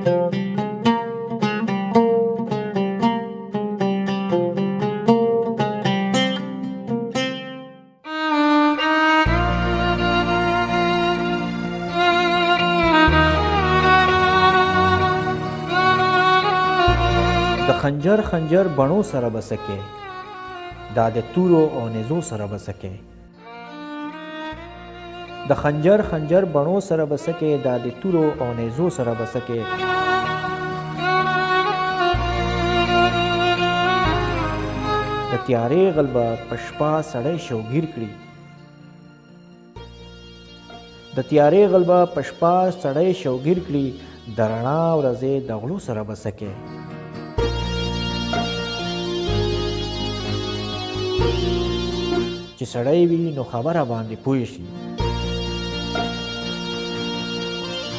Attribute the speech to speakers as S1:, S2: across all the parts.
S1: د خنجر خنجر بڼو سره بسکه دا د تورو او نېزو سره بسکه د خنجر خنجر بڼو سره بسکه دا د تورو او نېزو سره بسکه د تیارې غلبه پشپا سړی شوګیر کړي د تیارې غلبه پشپا سړی شوګیر کړي د رڼا ورځې د غلو سره بسکه چې سړی وي نو خبره باندې پوه شي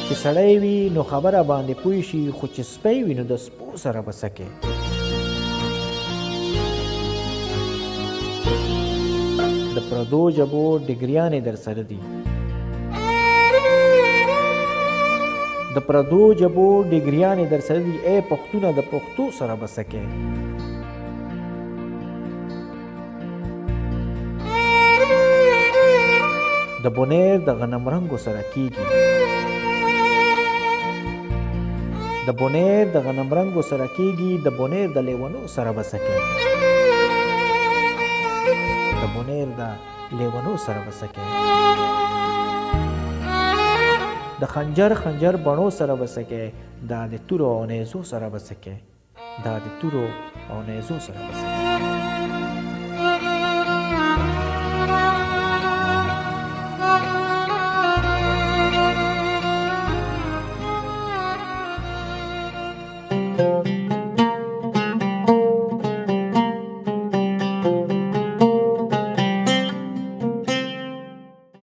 S1: چې سړی وي نو خبره باندې پوه شي خو چې سپی وي نو د سپو سره بسکه د پردو ژبو ډګریانې در سره دي د پردو ژبو ډګریانې در سره دي ای پښتونه د پښتو سره بسکه د بونیر د غنم رنګو سره کیږي د بونیر د غنم رنګو سره کیږي د بونیر د لیونو سره بسکه د بونیر د لیونو سره بسکه د خنجر خنجر بڼو سره بسکه دا د تورو او نیزو سره بسکه دا د تورو او نیزو سره بسکه